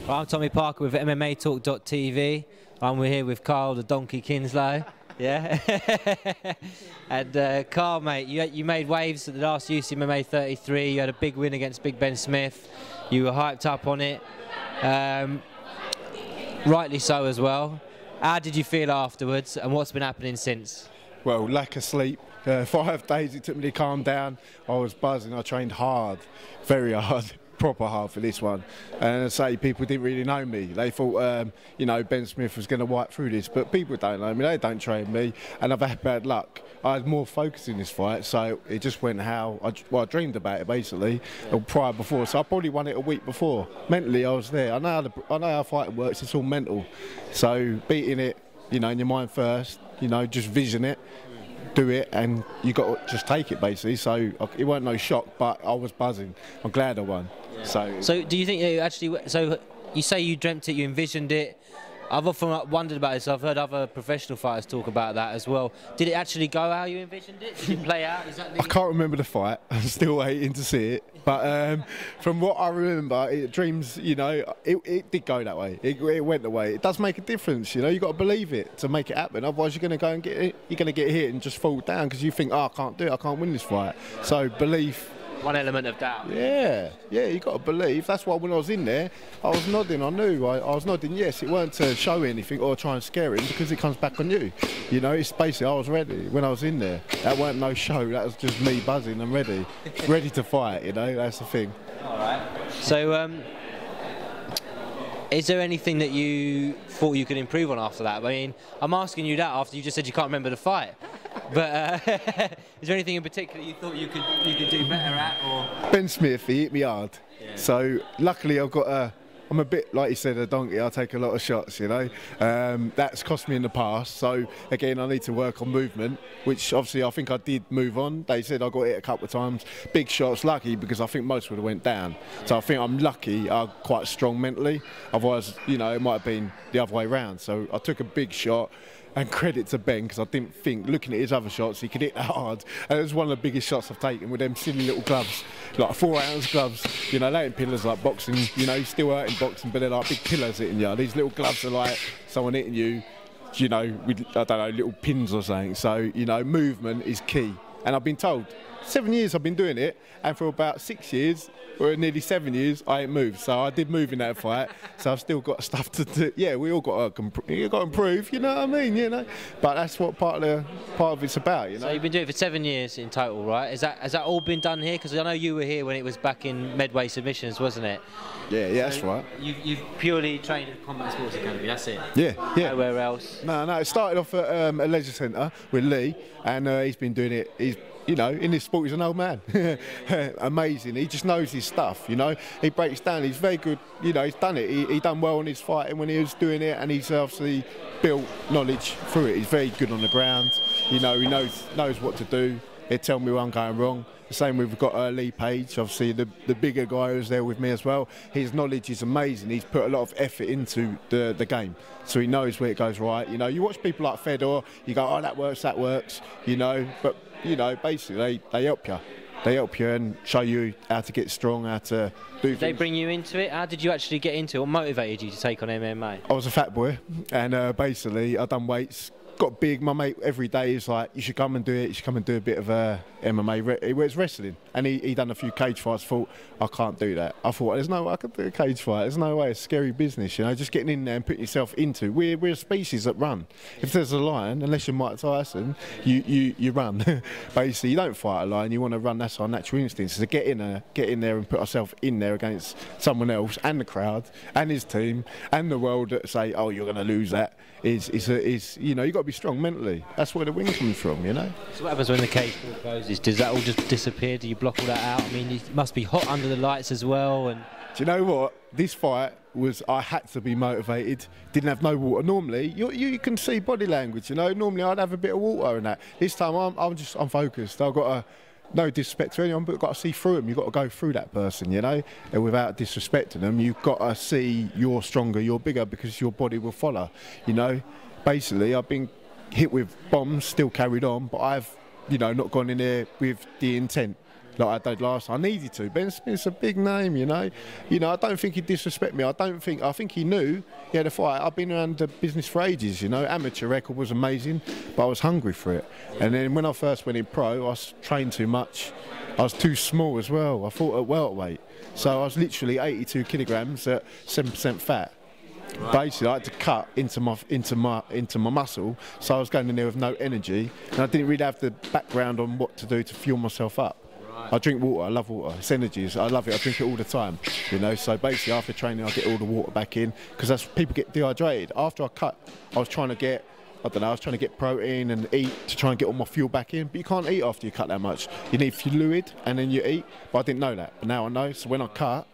Well, I'm Tommy Parker with MMAtalk.tv. We're here with Carl, the Donkey Kinslow. Yeah. And Carl, mate, you made waves at the last UCMMA 33. You had a big win against Big Ben Smith. You were hyped up on it. Rightly so as well. How did you feel afterwards, and what's been happening since? Well, lack of sleep. 5 days it took me to calm down. I was buzzing. I trained hard, very hard, proper hard for this one. And I say people didn't really know me. They thought, you know, Ben Smith was going to wipe through this, but people don't know me. They don't train me, and I've had bad luck. I had more focus in this fight, so it just went how I dreamed about it basically, prior before. So I probably won it a week before. Mentally, I was there. I know how fighting works. It's all mental. So beating it, you know, in your mind first. You know, just vision it. Do it, and you got to just take it basically. So it weren't no shock, but I was buzzing. I'm glad I won. Yeah. So do you think you actually? So you say you dreamt it, you envisioned it. I've often wondered about this. I've heard other professional fighters talk about that as well. Did it actually go how you envisioned it? Did it play out? Is that I can't remember the fight. I'm still waiting to see it. But from what I remember, dreams, you know, it did go that way. It went the way. It does make a difference, you know. You got to believe it to make it happen. Otherwise, you're going to go and get it. You're going to get hit and just fall down because you think, oh, I can't do it. I can't win this fight. So belief. One element of doubt. Yeah, you got to believe. That's why when I was in there, I was nodding. I knew. I was nodding yes. It weren't to show anything or try and scare him because it comes back on you. You know, it's basically I was ready when I was in there. That weren't no show. That was just me buzzing and ready to fight. You know, that's the thing. All right. So, is there anything that you thought you could improve on after that? I mean, I'm asking you that after you just said you can't remember the fight. But is there anything in particular you thought you could do better at? Or Ben Smith, he hit me hard. Yeah. So luckily I've got I'm a bit, like you said, a donkey. I take a lot of shots, you know. That's cost me in the past. So again, I need to work on movement, which obviously I think I did move on. They said I got hit a couple of times. Big shots, lucky because I think most would have went down. So I think I'm lucky. I'm quite strong mentally. Otherwise, you know, it might have been the other way round. So I took a big shot. And credit to Ben, because I didn't think, looking at his other shots, he could hit that hard. And it was one of the biggest shots I've taken with them silly little gloves, like 4-ounce gloves. You know, they ain't pillars like boxing. You know, you still hurt in boxing, but they're like big pillars hitting you. These little gloves are like someone hitting you, you know, with, I don't know, little pins or something. So, you know, movement is key. And I've been told, 7 years I've been doing it, and for about 6 years, or nearly 7 years, I ain't moved. So I did move in that fight. So I've still got stuff to do. Yeah, we all got to improve. You know what I mean? You know, but that's what part of it's about. You know. So you've been doing it for 7 years in total, right? Has that all been done here? Because I know you were here when it was back in Medway Submissions, wasn't it? Yeah, so that's right. You've purely trained at Combat Sports Academy. That's it. Yeah. Nowhere else. No. It started off at a leisure centre with Lee, and he's been doing it. He's, you know, in this sport, he's an old man. Amazing. He just knows his stuff, you know. He breaks down. He's very good. You know, he's done it. He done well on his fighting when he was doing it, and he's obviously built knowledge through it. He's very good on the ground. You know, he knows what to do. He'll tell me when I'm going wrong. The same we've got Lee Page, obviously the bigger guy who's there with me as well. His knowledge is amazing. He's put a lot of effort into the game, so he knows where it goes right. You know, you watch people like Fedor, you go, oh, that works, you know, but you know, basically they help you. They help you and show you how to get strong, how to do things. They bring you into it? How did you actually get into it? What motivated you to take on MMA? I was a fat boy, and basically I done weights. Got big. My mate every day is like, you should come and do it. You should come and do a bit of MMA. It's wrestling, and he done a few cage fights. Thought I can't do that. I thought there's no way I could do a cage fight. There's no way. It's scary business, you know. Just getting in there and putting yourself into. We're a species that run. If there's a lion, unless you're Mike Tyson, you run. Basically, you don't fight a lion. You want to run. That's our natural instinct. So to get in there and put ourselves in there against someone else and the crowd and his team and the world that say, oh, you're going to lose that. Is you know, you got to be strong mentally. That's where the win comes from, you know. So what happens when the cage closes? Does that all just disappear? Do you block all that out? I mean, it must be hot under the lights as well. And do you know what? This fight was, I had to be motivated. Didn't have no water. Normally, you can see body language, you know. Normally, I'd have a bit of water and that. This time, I'm focused. I've got to. No disrespect to anyone, but you've got to see through them. You've got to go through that person, you know, and without disrespecting them, you've got to see you're stronger, you're bigger, because your body will follow, you know. Basically, I've been hit with bombs, still carried on, but I've, you know, not gone in there with the intent. like I did last time. I needed to. Ben Smith's a big name, you know. You know, I don't think he'd disrespect me. I think he knew he had a fight. I've been around the business for ages, you know. Amateur record was amazing, but I was hungry for it. And then when I first went in pro, I trained too much. I was too small as well. I fought at welterweight. So I was literally 82 kilograms at 7% fat. Right. Basically, I had to cut into my muscle, so I was going in there with no energy, and I didn't really have the background on what to do to fuel myself up. Right. I drink water. I love water. It's energy. I love it. I drink it all the time. You know. So basically, after training, I get all the water back in because that's people get dehydrated. After I cut, I was trying to get. I don't know, I was trying to get protein and eat to try and get all my fuel back in, but you can't eat after you cut that much. You need fluid and then you eat, but I didn't know that, but now I know, so when I cut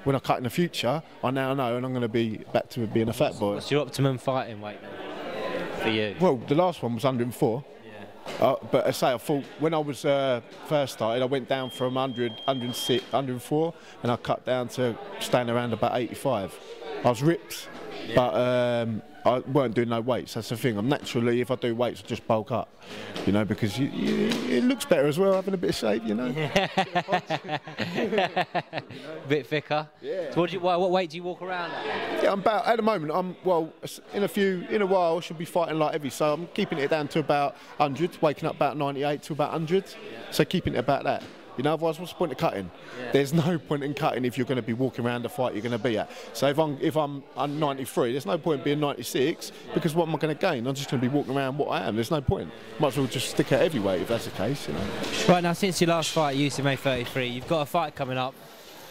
in the future, I now know and I'm going to be back to being a fat boy. What's your optimum fighting weight then, for you? Well, the last one was 104. Yeah. But I say, I thought when I was first started, I went down from 100, 106, 104, and I cut down to staying around about 85. I was ripped, yeah. But I weren't doing no weights. That's the thing. I'm naturally, if I do weights, I just bulk up, you know, because it looks better as well, having a bit of shape, you know. A bit thicker. Yeah. So what weight do you walk around at? Yeah, at the moment. In a while, I should be fighting like heavy. So I'm keeping it down to about 100, waking up about 98 to about 100. Yeah. So keeping it about that. You know, otherwise, what's the point of cutting? Yeah. There's no point in cutting if you're going to be walking around the fight you're going to be at. So if I'm 93, there's no point being 96 because what am I going to gain? I'm just going to be walking around what I am. There's no point. Might as well just stick at heavyweight if that's the case, you know. Right, now since your last fight at UCMMA 33, you've got a fight coming up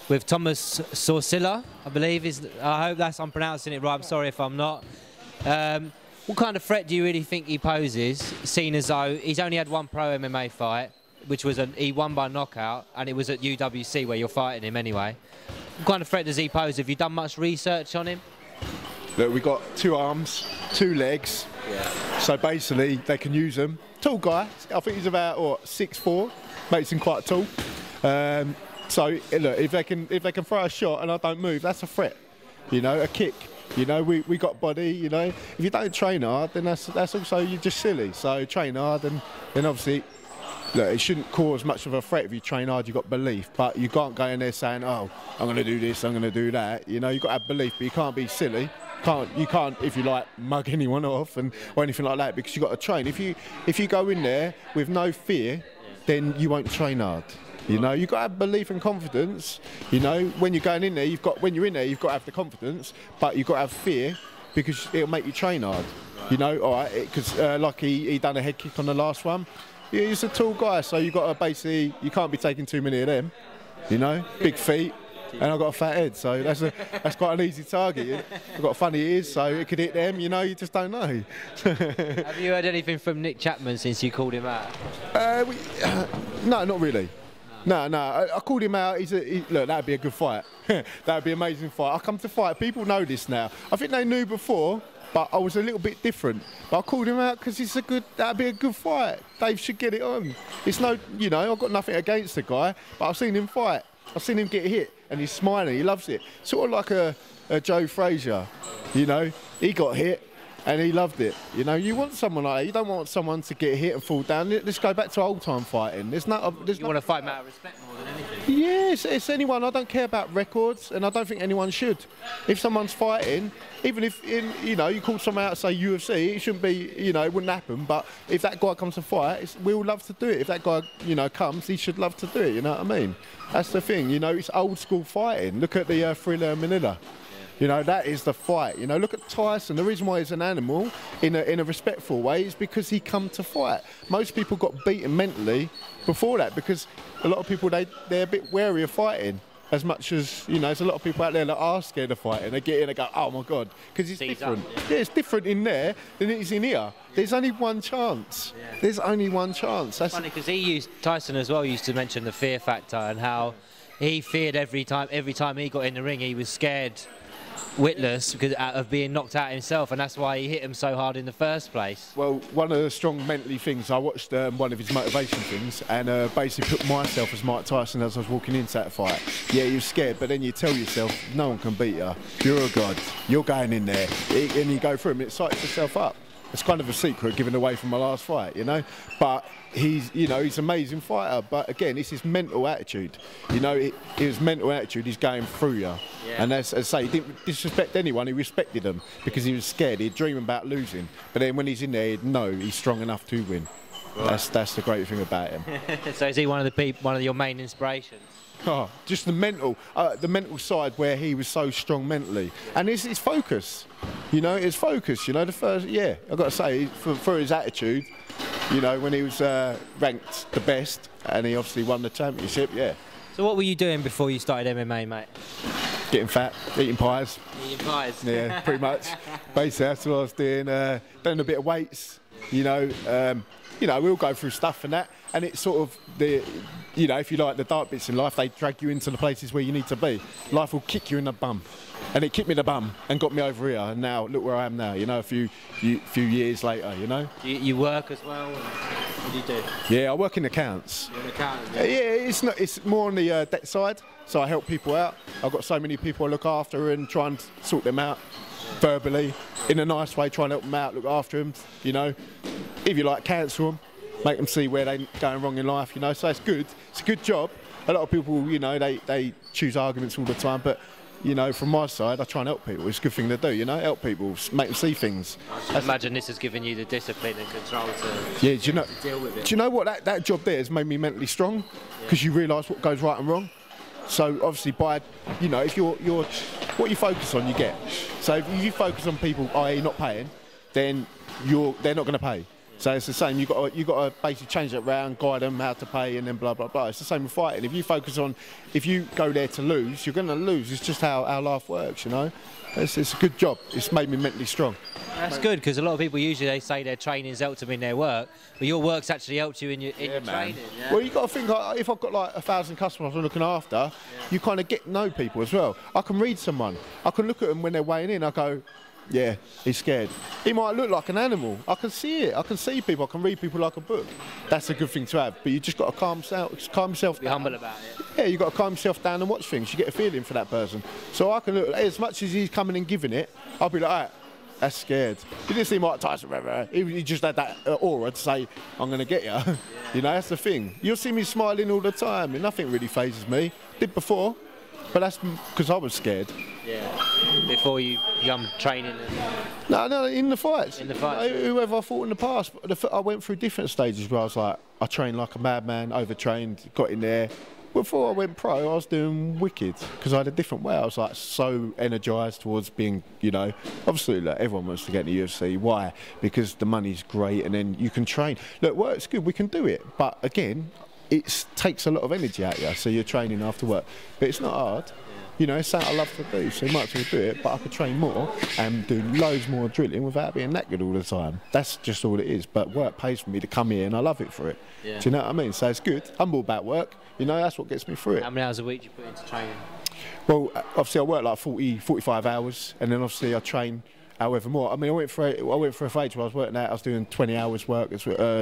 with Thomas Sorsilla, I believe. I hope I'm pronouncing it right. I'm sorry if I'm not. What kind of threat do you really think he poses, seeing as though he's only had one pro MMA fight, which was he won by knockout, and it was at UWC where you're fighting him anyway. What kind of threat does he pose? Have you done much research on him? Look, we've got 2 arms, 2 legs, yeah. So basically they can use them. Tall guy, I think he's about 6'4", makes him quite tall. So look, if they can throw a shot and I don't move, that's a threat. You know, a kick. You know, we got body. You know, if you don't train hard, then that's also you're just silly. So train hard, and then obviously. Look, it shouldn't cause much of a threat if you train hard, you've got belief, but you can't go in there saying, oh, I'm going to do this, I'm going to do that. You know, you've got to have belief, but you can't be silly. You can't, if you like, mug anyone off or anything like that, because you've got to train. If you go in there with no fear, then you won't train hard. You know, you've got to have belief and confidence. You know, when you're going in there, when you're in there, you've got to have the confidence, but you've got to have fear because it'll make you train hard. You know, all right, because like he done a head kick on the last one. Yeah, he's a tall guy, so you got to basically, you can't be taking too many of them, you know, big feet, and I've got a fat head, so that's quite an easy target. I've got funny ears, so it could hit them, you know, you just don't know. Have you heard anything from Nick Chapman since you called him out? No, not really. No, I called him out. Look, that'd be a good fight. That'd be an amazing fight. I come to fight, people know this now. I think they knew before, but I was a little bit different. But I called him out because that'd be a good fight. Dave should get it on. It's no, you know, I've got nothing against the guy, but I've seen him fight. I've seen him get hit, and he's smiling, he loves it. Sort of like a Joe Frazier, you know, he got hit, and he loved it. You know, you want someone like that. You don't want someone to get hit and fall down. Let's go back to old-time fighting. You want to fight out of respect more than anything? Yes, it's anyone. I don't care about records, and I don't think anyone should. If someone's fighting, even if, you know, you call someone out, say UFC, it shouldn't be, you know, it wouldn't happen. But if that guy comes to fight, we all love to do it. If that guy, you know, comes, he should love to do it, you know what I mean? That's the thing, you know, it's old-school fighting. Look at the Thriller Manila. You know, that is the fight. You know, look at Tyson. The reason why he's an animal in a respectful way is because he come to fight. Most people got beaten mentally before that because a lot of people, they're a bit wary of fighting. As much as, you know, there's a lot of people out there that are scared of fighting. They get in and go, oh my God, because it's different. Yeah, it's different in there than it is in here. There's only one chance. Yeah. There's only one chance. That's funny because Tyson as well used to mention the fear factor and how he feared every time he got in the ring, he was scared witless because of being knocked out himself, and that's why he hit him so hard in the first place. Well, one of the strong mentally things, I watched one of his motivation things and basically put myself as Mike Tyson as I was walking into that fight. Yeah, you're scared, but then you tell yourself, no one can beat you. You're a god. You're going in there. And you go through him, it psychs yourself up. It's kind of a secret given away from my last fight, you know? But he's an amazing fighter, but again, it's his mental attitude. His mental attitude is going through you. Yeah. And as I say, he didn't disrespect anyone. He respected them because he was scared. He'd dream about losing, but then when he's in there, he'd know he's strong enough to win. Right. That's the great thing about him. So is he one of your main inspirations? Oh, just the mental side where he was so strong mentally, and his focus. His focus. The first, I've got to say, for his attitude. When he was ranked the best, and he obviously won the championship. Yeah. So what were you doing before you started MMA, mate? Getting fat, eating pies. Eating pies. Yeah, pretty much. Basically, that's what I was doing. Doing a bit of weights. We all go through stuff and that, and it's sort of if you like the dark bits in life, they drag you into the places where you need to be. Life will kick you in the bum. And it kicked me in the bum and got me over here, and now look where I am now. A few years later. You work as well. What do you do? Yeah, I work in accounts. You're an accountant. Yeah, it's more on the debt side. So I help people out. I've got so many people I look after and try and sort them out verbally, in a nice way. Try and help them out, look after them. If you like, cancel them, make them see where they're going wrong in life. So it's good. It's a good job. A lot of people, they choose arguments all the time, but. From my side, I try and help people. It's a good thing to do, help people, make them see things. I imagine this has given you the discipline and control to deal with it. Do you know what? That job there has made me mentally strong, because you realise what goes right and wrong. So obviously, if you're what you focus on, you get. So if you focus on people, i.e. not paying, then they're not going to pay. So it's the same. You've got to basically change it around, guide them how to pay, and then blah blah blah. It's the same with fighting. If you go there to lose, you're going to lose. It's just how our life works, It's a good job. It's made me mentally strong. That's good, because a lot of people usually they say their training's helped them in their work, but your work's actually helped you in your training. Yeah? Well, you got to think, if I've got like 1,000 customers I'm looking after, you kind of get to know people as well. I can read someone. I can look at them when they're weighing in. I go, yeah, he's scared. He might look like an animal. I can see it. I can see people. I can read people like a book. That's a good thing to have. But you just got to calm yourself Be down. humble about it. Yeah, you got to calm yourself down and watch things. You get a feeling for that person. So I can look, as much as he's coming and giving it, I'll be like, all right, that's scared. He didn't see Mike Tyson, he just had that aura to say, I'm going to get you. That's the thing. You'll see me smiling all the time, and nothing really phases me. Did before, but that's because I was scared. Yeah. Before you training and... No, in the fights. In the fights. Whoever I fought in the past, I went through different stages where I was like, I trained like a madman, overtrained, got in there. Before I went pro, I was doing wicked, because I had a different way. I was like so energised towards being, obviously like, everyone wants to get in the UFC. Why? Because the money's great, and then you can train. Look, work's good, we can do it, but again, it takes a lot of energy out of you, so you're training after work. But it's not hard. It's something I love to do, so you might as well do it, but I could train more and do loads more drilling without being knackered all the time. That's just all it is. But work pays for me to come here, and I love it for it. Yeah. Do you know what I mean? So it's good. Humble about work. That's what gets me through it. How many hours a week do you put into training? Well, obviously I work like 45 hours, and then obviously I train however more. I mean, I went for a phase where I was working out, I was doing 20 hours work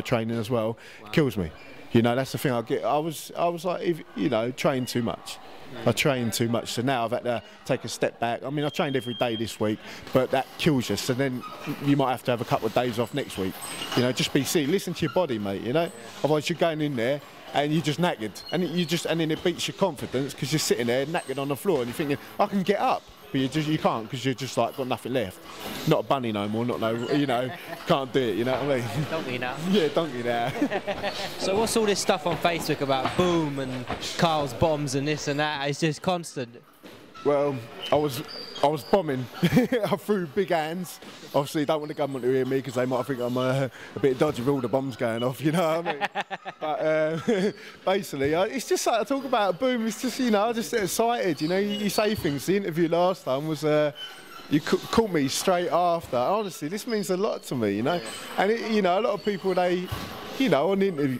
training as well. Wow. It kills me. That's the thing I get. I was like, train too much. I train too much, so now I've had to take a step back. I mean, I trained every day this week, but that kills you. So then you might have to have a couple of days off next week. Just listen to your body, mate. Otherwise you're going in there and you're just knackered, and then it beats your confidence, because you're sitting there knackered on the floor and you're thinking, I can get up. But you can't, because you're just like got nothing left. Not a bunny no more, can't do it, you know what I mean? Donkey now. Yeah, donkey now. So what's all this stuff on Facebook about boom and Carl's bombs and this and that? It's just constant. Well, I was bombing. I threw big hands. Obviously, don't want the government to hear me, because they might think I'm a bit dodgy with all the bombs going off, you know what I mean? But basically, it's just like I talk about boom. It's just, I just get excited. You say things. The interview last time was you called me straight after. Honestly, this means a lot to me, And a lot of people, they, on the interview.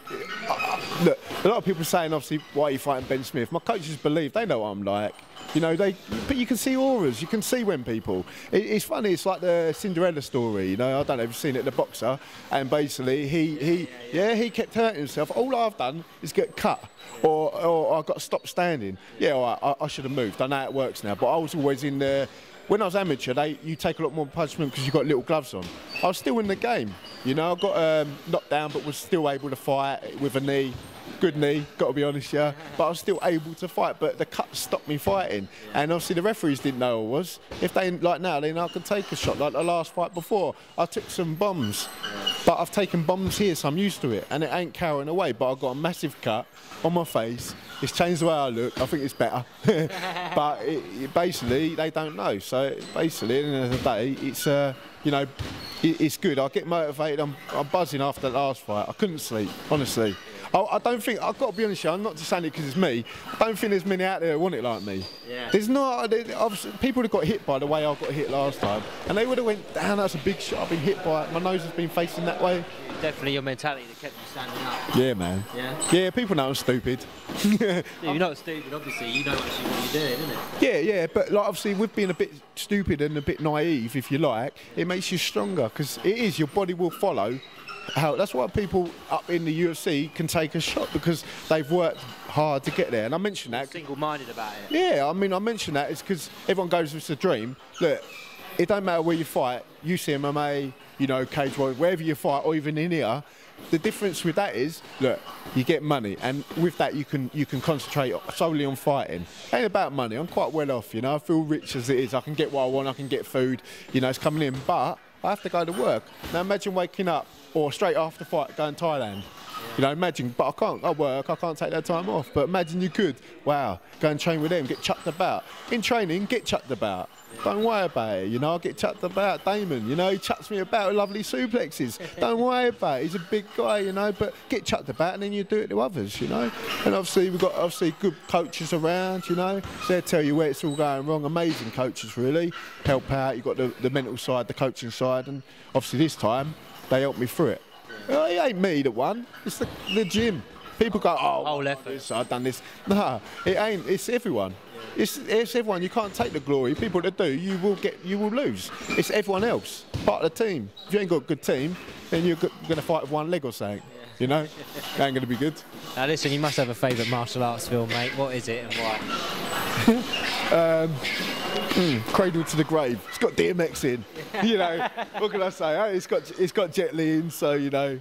Look, a lot of people saying, obviously, why are you fighting Ben Smith? My coaches believe they know what I'm like. But you can see auras. You can see when people. It's funny. It's like the Cinderella story. I don't know if you've seen it, the boxer, and basically he kept hurting himself. All I've done is get cut, or I got to stop standing. Yeah, all right, I should have moved. I know how it works now, but I was always in the. When I was amateur, you take a lot more punishment because you've got little gloves on. I was still in the game. You know, I got knocked down, but was still able to fight with a knee. Good knee, got to be honest, yeah. But I was still able to fight, but the cut stopped me fighting. And obviously the referees didn't know I was. If they, like now, they know I could take a shot. Like the last fight before, I took some bombs. But I've taken bombs here, so I'm used to it. And it ain't carrying away, but I've got a massive cut on my face. It's changed the way I look. I think it's better. But basically, they don't know. So basically, at the end of the day, it's, you know, it's good. I get motivated. I'm buzzing after the last fight. I couldn't sleep, honestly. I don't think, I've got to be honest with you, I'm not just saying it because it's me, I don't think there's many out there who want it like me. Yeah. There's not, people have got hit by the way I got hit last time, and they would have went, damn, that's a big shot, I've been hit by it, my nose has been facing that way. Definitely your mentality that kept you standing up. Yeah, man. Yeah? Yeah, people know I'm stupid. You're not stupid, obviously, you know actually what you're doing, isn't it? Yeah, but like obviously with being a bit stupid and a bit naive, if you like, it makes you stronger, because it is, your body will follow. That's why people up in the UFC can take a shot, because they've worked hard to get there. And I mentioned that. Single-minded about it. Yeah, I mean, I mentioned that it's because everyone goes, it's a dream. Look, it don't matter where you fight, UCMMA, you know, cage warriors, wherever you fight, or even in here. The difference with that is, look, you get money, and with that you can concentrate solely on fighting. It ain't about money. I'm quite well off, you know. I feel rich as it is. I can get what I want. I can get food. You know, it's coming in, but I have to go to work. Now imagine waking up, or straight after fight, going to Thailand. You know, imagine, but I can't, I work, I can't take that time off. But imagine you could, wow, go and train with them, get chucked about. In training, get chucked about. Don't worry about it, you know, I get chucked about. Damon, you know, he chucks me about with lovely suplexes. Don't worry about it, he's a big guy, you know, but get chucked about and then you do it to others, you know. And obviously we've got good coaches around, you know, so they'll tell you where it's all going wrong. Amazing coaches, really, help out. You've got the mental side, the coaching side, and obviously this time, they helped me through it. Well, it ain't me that won, it's the gym. People go, oh, I've done this. No, it ain't, it's everyone. It's everyone. You can't take the glory. People that do, you will lose. It's everyone else, part of the team. If you ain't got a good team, then you're going to fight with one leg or something. You know, it ain't going to be good. Now listen, you must have a favourite martial arts film, mate. What is it and why? Cradle to the Grave. It's got DMX in. You know, what can I say? Oh, it's got Jet Li in, so you know.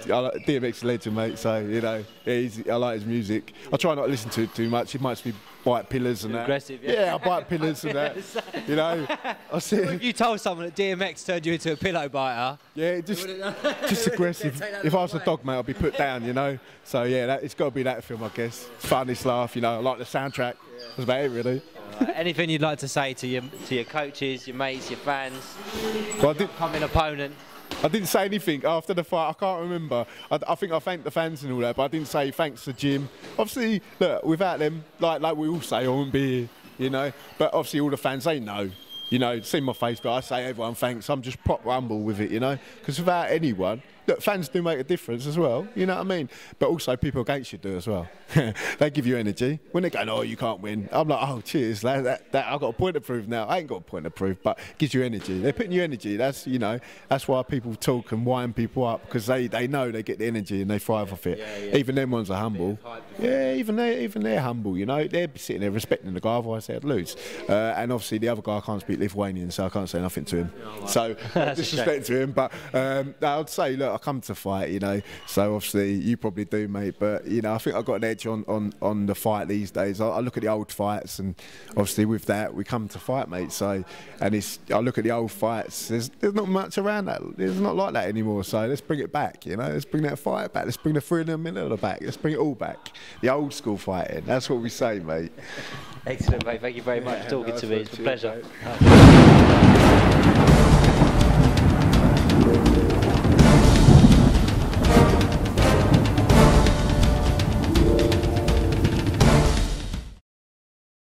DMX legend, mate. So you know, I like his music. I try not to listen to it too much. It might be bite pillars and that. Aggressive, yeah. Yeah, I bite pillars and that. You know, I see. If you told someone that DMX turned you into a pillow biter, yeah, just aggressive. If I was a dog, mate, I'd be put down. You know. So yeah, it's got to be that film, I guess. It's fun, it's laugh. You know, I like the soundtrack. That's about it, really. Anything you'd like to say to your coaches, your mates, your fans, well, your upcoming opponent? I didn't say anything after the fight. I can't remember. I think I thanked the fans and all that, but I didn't say thanks to Jim. Obviously, look, without them, like we all say, I wouldn't be here, you know. But obviously, all the fans, they know. You know, see my face, but I say everyone thanks. I'm just proper humble with it, you know. Because without anyone, look, fans do make a difference as well, you know what I mean? But also people against you do as well. They give you energy. When they're going, oh, you can't win, I'm like, oh, cheers, that I've got a point to prove now. I ain't got a point to prove, but it gives you energy. They're putting you energy. That's, you know, that's why people talk and wind people up, because they know they get the energy and they thrive off it. Yeah. Even them ones are humble. Yeah, even they're humble, you know. They're sitting there respecting the guy, otherwise they'd lose. And obviously the other guy can't speak Lithuanian, so I can't say nothing to him. So, disrespect to him, but I'd say, look, I come to fight, you know, so obviously you probably do, mate, but you know, I think I've got an edge on the fight these days. I look at the old fights, and obviously with that we come to fight, mate, so, and I look at the old fights, there's not much around that, there's not like that anymore, so let's bring it back, you know, let's bring that fight back, let's bring the 300 millimeter back, let's bring it all back, the old school fighting, that's what we say, mate. Excellent, mate, thank you very much for talking to me, it's a pleasure.